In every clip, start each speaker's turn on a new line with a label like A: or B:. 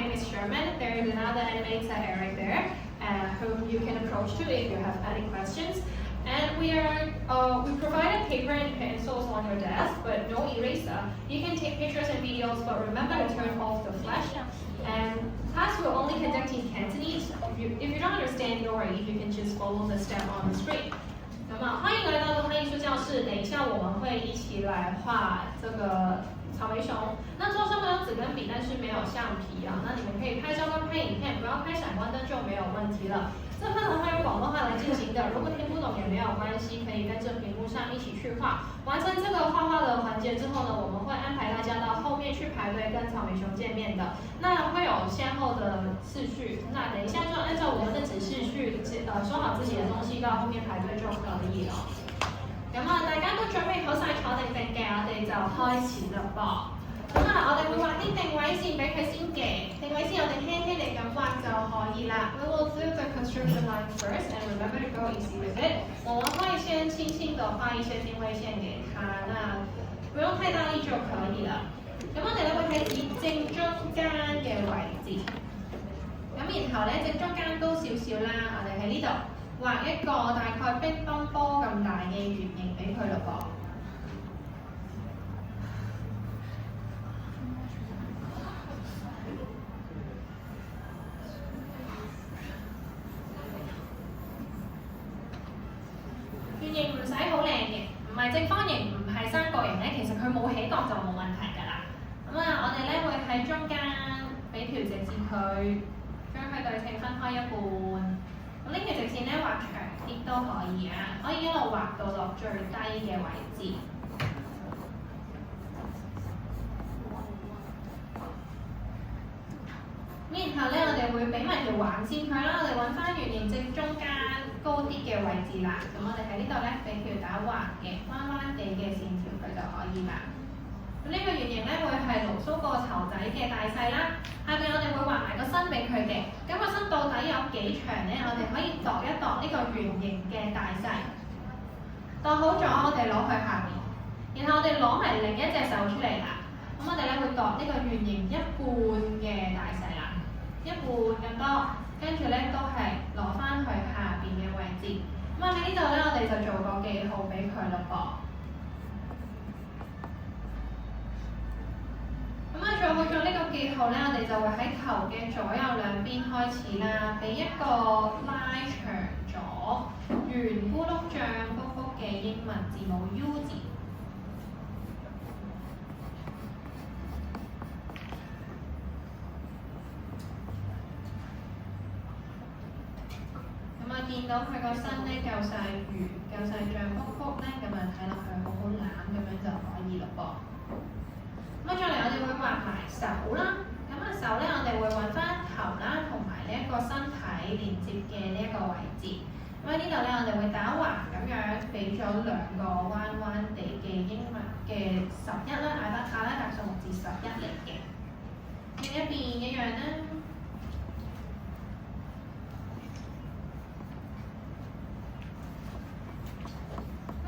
A: name is Sherman. There is another animator, Eric, there, whom you can approach to if you have any questions. And we provide paper and pencils on your desk, but no eraser. You can take pictures and videos, but remember to turn off the flash. And class will only conduct in Cantonese. If you don't understand, no worries, you can just follow the step on the screen. 那么欢迎来到动漫艺术教室。等一下我们会一起来画这个草莓熊。那桌上会有纸跟笔，但是没有橡皮啊。那你们可以拍照跟拍影片，不要拍闪光灯就没有问题了。这课程会用广东话来进行的，如果听不懂也没有关系，可以跟着屏幕上一起去画。完成这个画画的环节之后呢，我们会安排大家到后面去排队跟草莓熊见面的。那会有先後的次序，那等一下就按照我們的指示去收好自己的東西，到後面排隊就可以了。咁啊，大家都準備好晒坐定定嘅，我哋就開始啦噃。咁啊，我哋會畫啲定位線俾佢先嘅，定位線我哋輕輕地咁畫就可以啦。We will do the construction line first and remember to go easy with it。我們會先輕輕地畫一些定位線給他，那不用太大力就可以了。咁我哋咧會喺正中間嘅位置，咁然後咧正中間高少少啦，我哋喺呢度畫一個大概乒乓波咁大嘅圓形俾佢咯噃。圓形唔使好靚嘅，唔係正方形，唔係三角形咧，其實佢冇起角就冇問題㗎啦。咁啊，我哋咧會喺中間俾條直線佢，將佢對稱分開一半。咁呢條直線咧畫長啲都可以啊，可以一路畫到落最低嘅位置。咁然後咧，我哋會俾埋條橫線佢啦，我哋揾翻圓形正中間高啲嘅位置啦。咁我哋喺呢度咧俾條打橫嘅彎彎地嘅線條佢就可以啦。咁呢個圓形咧會係盧蘇個頭仔嘅大細啦，下邊我哋會畫埋個身俾佢嘅。咁個身到底有幾長咧？我哋可以度一度呢個圓形嘅大細。度好咗，我哋攞去下邊，然後我哋攞埋另一隻手出嚟啦。咁我哋咧會度呢個圓形一半嘅大細啦，一半咁多，跟住咧都係攞翻去下邊嘅位置。咁喺呢度咧，我哋就做個記號俾佢咯噃。做好咗呢個記號咧，我哋就會喺頭嘅左右兩邊開始啦，俾一個拉長咗、圓咕碌脹卜卜嘅英文字母 U 字。咁啊，見到佢個身咧夠晒圓、夠晒脹卜卜咧，咁啊睇落去好好攬咁樣就可以咯噃。咁再嚟我哋會畫埋手啦，咁啊手咧我哋會揾翻頭啦，同埋呢一個身體連接嘅呢一個位置。咁喺呢度咧我哋會打橫咁樣俾咗兩個彎彎地嘅英文嘅11啦，阿拉伯數目字11嚟嘅。另一邊一樣啦。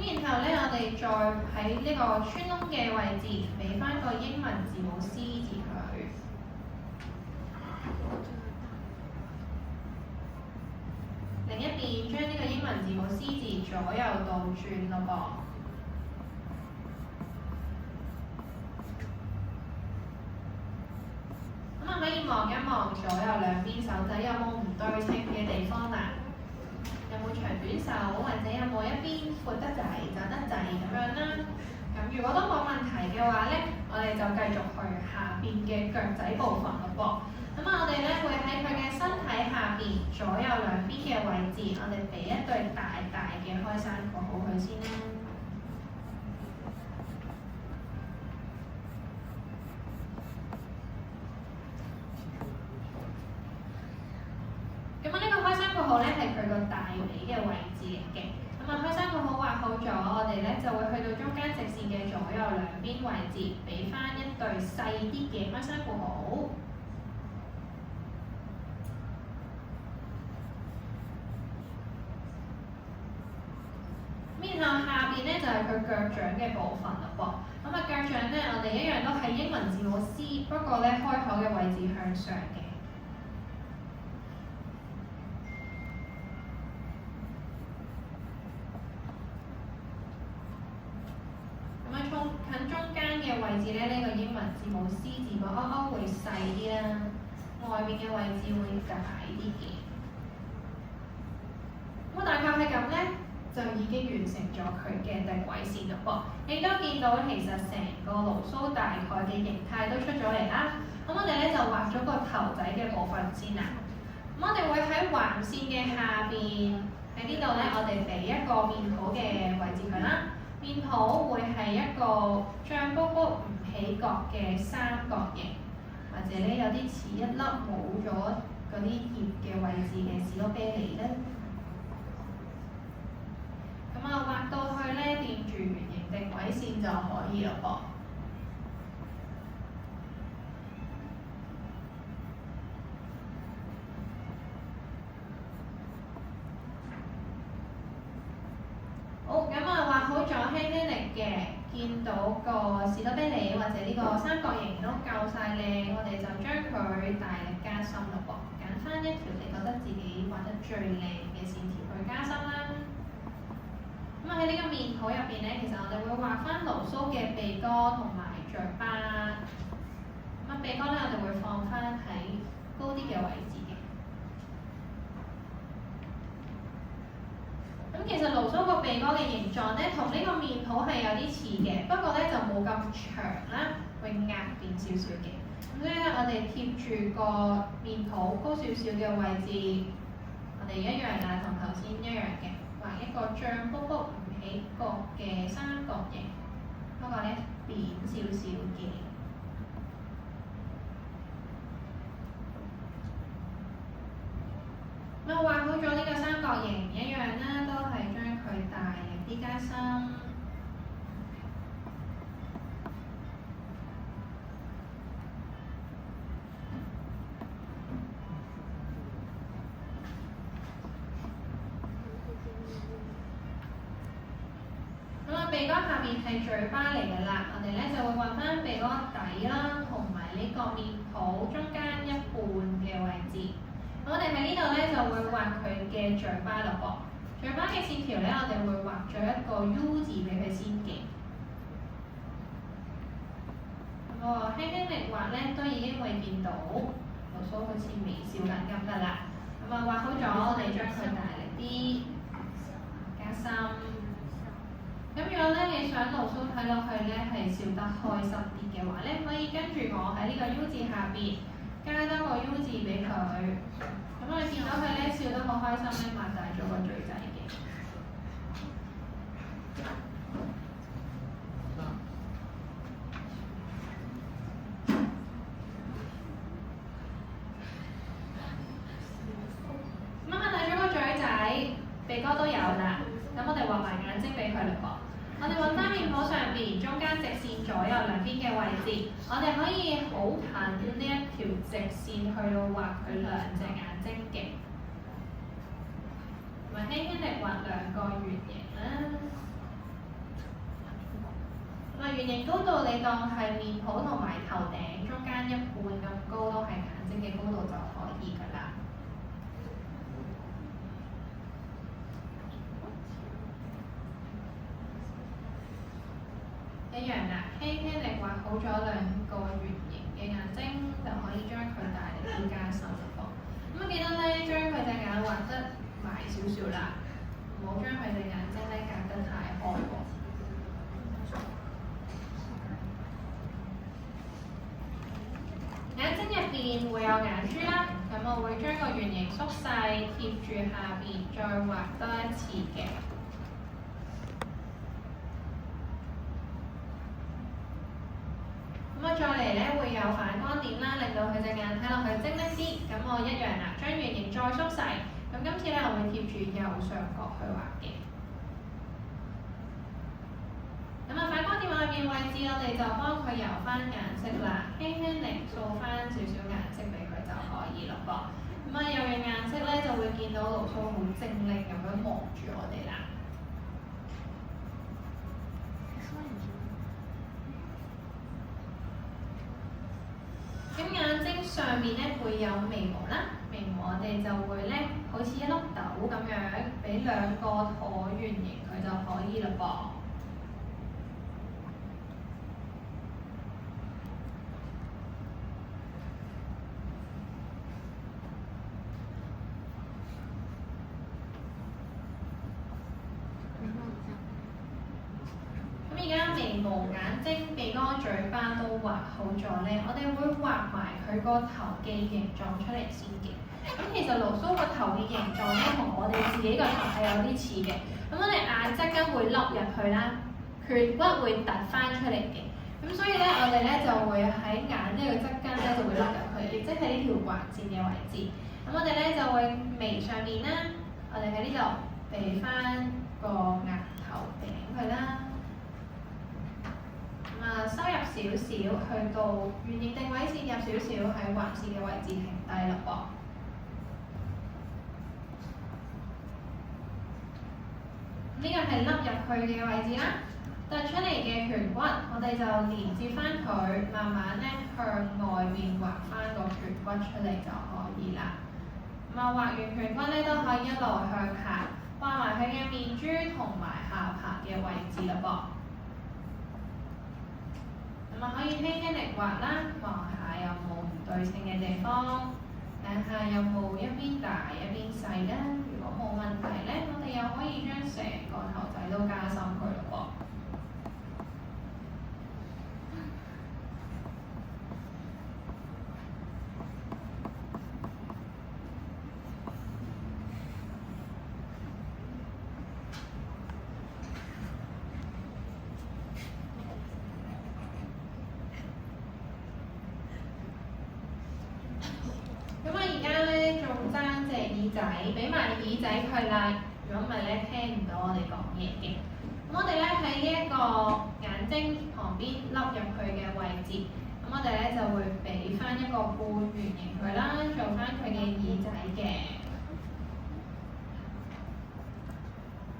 A: 然後咧，我哋再喺呢個穿窿嘅位置俾翻個英文字母 C 字佢。另一邊將呢個英文字母 C 字左右倒轉咯噃。咁啊，可以望一望左右兩邊手仔有冇唔對稱嘅地方啦。有冇長短手，或者有冇一邊闊得滯、窄得滯咁樣啦？咁如果都冇問題嘅話咧，我哋就繼續去下邊嘅腳仔部分咯噃。咁啊，我哋咧會喺佢嘅身體下邊左右兩邊嘅位置，我哋俾一對大大嘅開山括號佢先啦。括號咧係佢個大髀嘅位置嚟嘅，咁啊開山括號畫好咗，我哋咧就會去到中間直線嘅左右兩邊位置，俾翻一對細啲嘅開山括號。然後下邊咧就係佢腳掌嘅部分啦噃，咁啊腳掌咧我哋一樣都係英文字母 C， 不過咧開口嘅位置向上嘅。字母 C 字個勾勾會細啲啦，外面嘅位置會大啲嘅。咁大概係咁咧，就已經完成咗佢嘅定位線嘞噃。你都見到其實成個驢鬚大概嘅形態都出咗嚟啦。咁我哋咧就畫咗個頭仔嘅部分先啦。咁我哋會喺橫線嘅下邊，喺呢度咧，我哋俾一個面譜嘅位置佢啦。面譜會係一個脹卜卜唔起角嘅三角形，或者咧有啲似一粒冇咗嗰啲葉嘅位置嘅士多啤梨咧。咁啊，畫到去咧，掂住圓形定位線就可以嘞噃。好，咁啊，畫好咗輕輕力嘅，見到個士多啤梨或者呢個三角形都夠晒靚，我哋就將佢大力加深嘞噃，揀翻一條你覺得自己畫得最靚嘅線條去加深啦。咁喺呢個面譜入邊咧，其實我哋會畫翻驢鬚嘅鼻哥同埋嘴巴。咁鼻哥咧，我哋會放翻喺高啲嘅位置嘅。咁其實驢鬚個鼻哥嘅形狀咧，同呢個面譜係有啲似嘅，不過咧就冇咁長啦，會壓扁少少嘅。咁所以咧，我哋貼住個面譜高少少嘅位置，我哋一樣啊，同頭先一樣嘅。畫一個脹卜卜唔起角嘅三角形，不過咧扁少少嘅。咁啊，畫好咗呢個三角形一樣啦，都係將佢大力啲加深。鼻哥下面係嘴巴嚟㗎啦，我哋咧就會畫翻鼻哥底啦，同埋呢個面譜中間一半嘅位置。咁我哋喺呢度咧就會畫佢嘅嘴巴嘞噃。嘴巴嘅線條咧，我哋會畫咗一個 U 字俾佢先嘅。咁我輕輕力畫咧，都已經會見到驢鬚好似微笑緊咁㗎啦。咁啊，畫好咗，我哋將佢大力啲加深。咁如果咧你想驢鬚睇落去咧係笑得開心啲嘅話咧，可以跟住我喺呢個 U 字下邊加多個 U 字俾佢。咁我哋見到佢咧笑得好開心咧，擘大咗個嘴仔嘅。擘大咗個嘴仔，鼻哥都有啦。咁我哋畫埋眼睛俾佢嘞噃。我哋揾翻面譜上邊中間直線左右兩邊嘅位置，我哋可以好近呢一條直線去到畫佢兩隻眼睛嘅，同埋輕輕力畫兩個圓形啦。圓形高度你當係面譜同埋頭頂中間一半咁高，都係眼睛嘅高度就可以㗎啦。一樣啦，輕輕力畫好咗兩個圓形嘅眼睛，就可以將佢大力啲加深嘞噃。咁啊記得咧，將佢隻眼畫得埋少少啦，唔好將佢隻眼睛咧隔得太開喎。眼睛入邊會有眼珠啦，咁我會將個圓形縮細，貼住下邊，再畫多一次嘅。咁我再嚟咧會有反光點啦，令到佢隻眼睇落去精靈啲。咁我一樣啦，將圓形再縮細。咁今次咧我會貼住右上角去畫嘅。咁啊，反光點外面位置，我哋就幫佢油翻顏色啦，輕輕力掃翻少少顏色俾佢就可以嘞噃。咁啊，有嘅顏色咧就會見到驢鬚好精靈咁樣望住我哋啦。咁眼睛上面咧會有眉毛啦，眉毛我哋就會咧好似一粒豆咁樣，俾兩個橢圓形佢就可以嘞噃。睛、鼻哥、嘴巴都畫好咗咧，我哋會畫埋佢個頭嘅形狀出嚟先嘅。咁其實盧蘇個頭嘅形狀咧，同我哋自己個頭係有啲似嘅。咁我哋眼側根會凹入去啦，顴骨會突翻出嚟嘅。咁所以咧，我哋咧就會喺眼呢個側根咧就會凹入去，亦即係呢條橫線嘅位置。咁我哋咧就會眉上面啦，我哋喺呢度俾翻個額頭頂佢啦。收入少少，去到圓形定位線入少少，喺橫線嘅位置停低啦噃。呢個係凹入去嘅位置啦，突出嚟嘅顴骨，我哋就連接翻佢，慢慢咧向外面畫翻個顴骨出嚟就可以啦。畫完顴骨咧都可以一路向下畫埋佢嘅面珠同埋下巴嘅位置啦噃。可以輕輕力畫啦，望下有冇唔對稱嘅地方，睇下有冇一邊大一邊細咧。如果冇問題咧，我哋又可以將成個頭仔都加深佢咯噃。俾埋耳仔佢啦，如果唔係咧聽唔到我哋講嘢嘅。咁我哋咧喺呢一個眼睛旁邊凹入去嘅位置，咁我哋咧就會俾翻一個半圓形佢啦，做翻佢嘅耳仔嘅。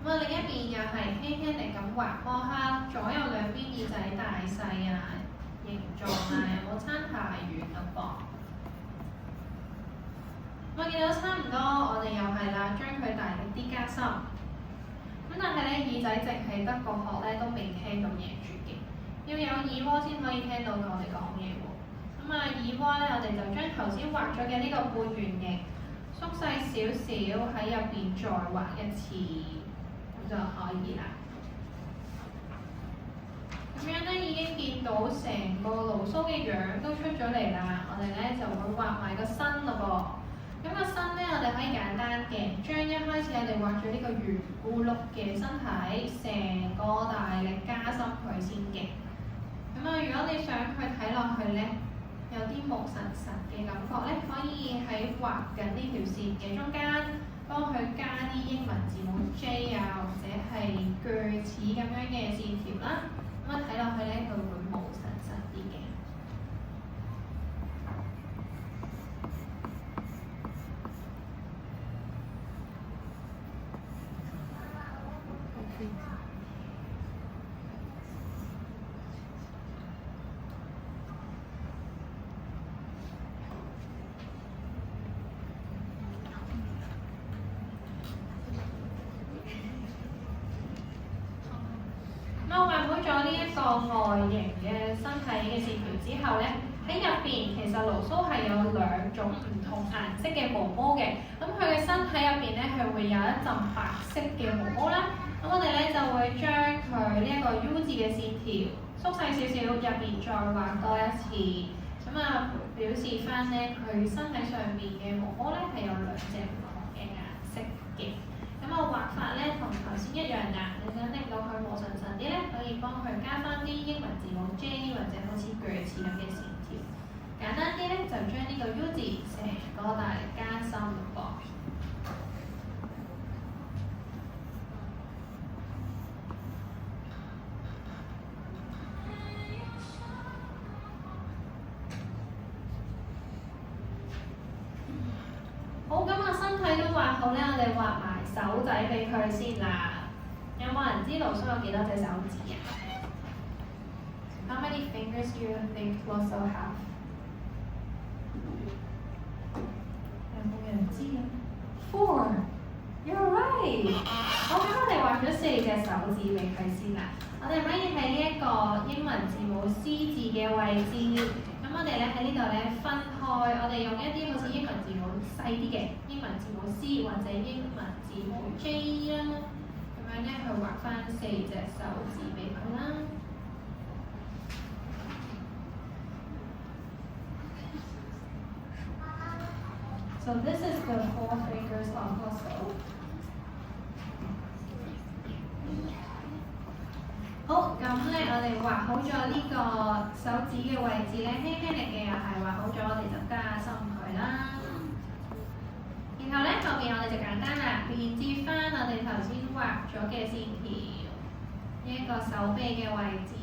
A: 咁啊另一邊又係輕輕地咁畫，摸下左右兩邊耳仔大細啊、形狀啊，有冇差太遠嘞噃？我見到差唔多，我哋又係啦，將佢大力啲加深。咁但係咧，耳仔淨係得個殼咧，都未聽到嘢住嘅，要有耳窩先可以聽到我哋講嘢喎。咁耳窩咧，我哋就將頭先畫咗嘅呢個半圓形縮細少少，喺入邊再畫一次，咁就可以啦。咁樣咧已經見到成個盧蘇嘅樣都出咗嚟啦，我哋咧就會畫埋個身咯噃。咁個身咧，我哋可以簡單嘅將一開始我哋畫咗呢個圓咕碌嘅身體，成個大力加深佢先嘅。咁如果你想佢睇落去咧，有啲毛神神嘅感覺咧，可以喺畫緊呢條線嘅中間，幫佢加啲英文字母 J 啊，或者係鋸齒咁樣嘅線條啦。咁睇落去咧，佢會毛神神啲嘅。呢一個外形嘅身體嘅線條之後咧，喺入邊其實盧蘇係有兩種唔同顏色嘅毛毛嘅。咁佢嘅身體入邊咧係會有一陣白色嘅毛毛啦。咁我哋咧就會將佢呢一個 U 字嘅線條縮細少少，入邊再畫多一次。咁表示翻咧佢身體上邊嘅毛毛咧係有兩隻唔同嘅顏色嘅。咁畫法咧同頭先一樣㗎，你想令到佢毛神神啲咧，可以幫佢加翻啲英文字母 J 或者好似鋸齒咁嘅線條。簡單啲咧，就將呢個 U 字成個大力加深噃。好，咁身體都畫好咧，我哋畫埋手仔俾佢先啦。有冇人知盧蘇有幾多隻手指啊 ？How many fingers do you think Luso have？ 有冇人知啊 ？4. You're right。好，咁我哋畫咗4隻手指俾佢先啦。我哋可以喺呢一個英文字母 C 字嘅位置，咁我哋咧喺呢度咧分開，我哋用一啲好似英文字母細啲嘅英文字母 C 或者英文字母 J 啦，咁樣咧去畫翻4隻手指俾佢啦。So this is the 4 fingers of muscle. 好，咁咧我哋畫好咗呢個手指嘅位置咧，輕輕力嘅又係畫好咗，我哋就加深佢啦。然後咧後面我哋就簡單啦，連接翻我哋頭先畫咗嘅線條，呢一個手臂嘅位置。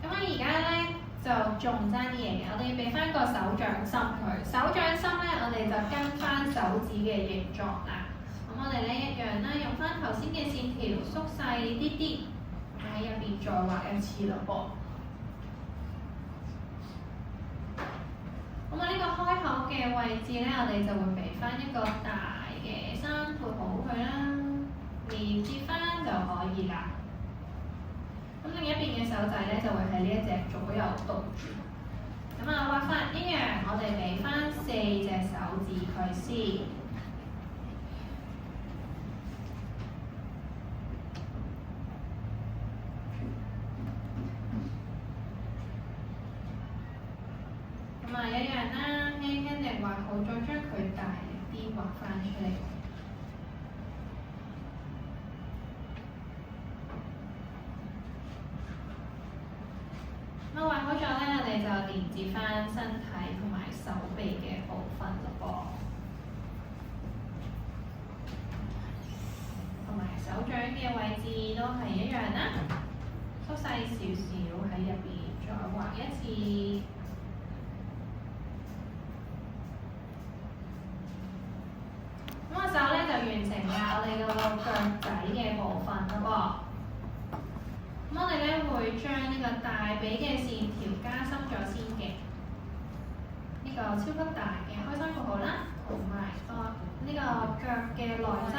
A: 咁我而家咧就仲爭啲嘢嘅，我哋要俾翻個手掌心佢。手掌心咧，我哋就跟翻手指嘅形狀啦。咁我哋咧一樣啦，用翻頭先嘅線條縮細啲啲，喺入邊再畫一次咯噃。咁啊呢個開口嘅位置咧，我哋就會俾翻一個大嘅衫配好佢啦，連接翻就可以啦。咁另一邊嘅手仔咧就會喺呢一隻左右倒住。咁啊畫法一樣，我哋俾翻4隻手指佢先。咁啊一樣啦，輕輕地畫好，再將佢大力啲畫翻出嚟。咁畫好咗咧，我哋就連接翻身體同埋手臂嘅部分咯噃，同埋手掌嘅位置都係一樣啦，縮細少少喺入邊，再畫一次。咁個手咧就完成啦，我哋個腳仔嘅部分咯噃。咁我哋咧會將呢個大髀嘅線條加深咗先嘅，呢個超級大嘅開山括號啦，同埋呢個腳嘅內側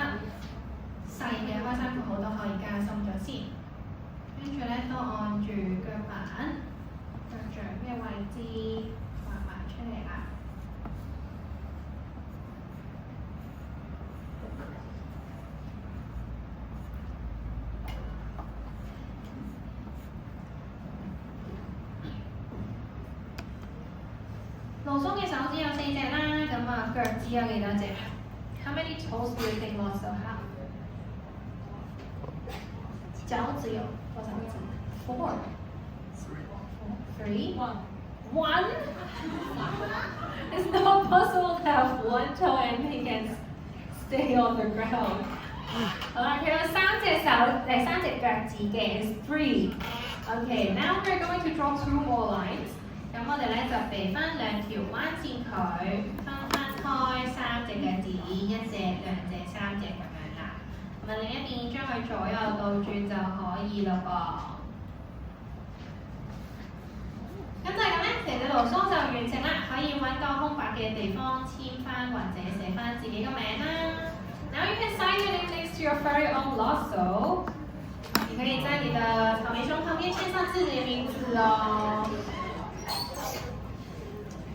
A: 細嘅開山括號都可以加深咗先。跟住咧都按住腳板、腳掌嘅位置畫埋出嚟啦。露鬆嘅手指有4隻啦，咁啊腳趾有幾多隻 ？How many toes do you think Lotso have？ 腳趾有多少隻 ？4。3。1。It's not possible to have 1 toe and he can stay on the ground。好啦，佢有3隻手，3隻腳趾嘅 is 3。Okay, now we're going to draw 2 more lines。咁我哋咧就俾翻2條彎線佢，分開3隻腳趾，1隻、2隻、3隻咁樣啦。咁啊另一邊將佢左右倒轉就可以咯噃。咁就係咁咧，成隻盧松就完成啦。可以揾個空白嘅地方簽翻或者寫翻自己個名啦。Now you can sign your name next to your very own Lotso。你可以在你的草莓熊旁邊簽上自己的名字哦。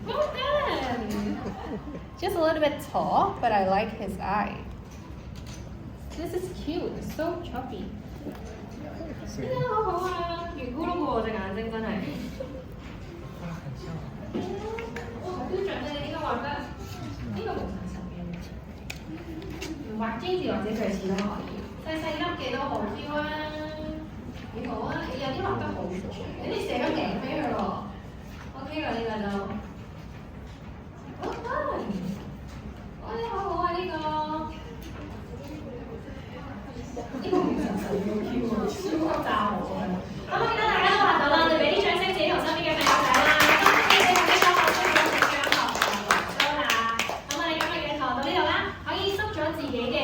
A: Well done! Just a little bit tall, but I like his eye. This is cute. It's so chubby. 呢個好好啊，圓咕碌喎隻眼睛真係。哇，好標準啊！你呢個畫得，呢個冇神神嘅。唔畫 J 字或者類似都可以，細細粒嘅都好標啊，幾好啊！你有啲畫得好完全，你寫個名俾佢喎。OK 啦，呢個就。好得，哇！你好好啊呢個，呢個其實好 Q 喎，超炸我啊！咁我見到大家都畫到啦，我哋俾啲掌聲自己同身邊嘅朋友仔啦。今日你同啲小學生嘅張學收啦。咁我哋今日嘅堂到呢度啦，可以縮咗自己嘅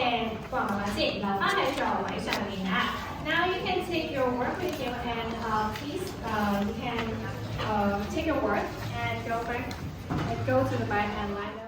A: 畫畫先，留翻喺座位上面啊。Now you can take your work with you and please you can take your work and go back. And go to the back and line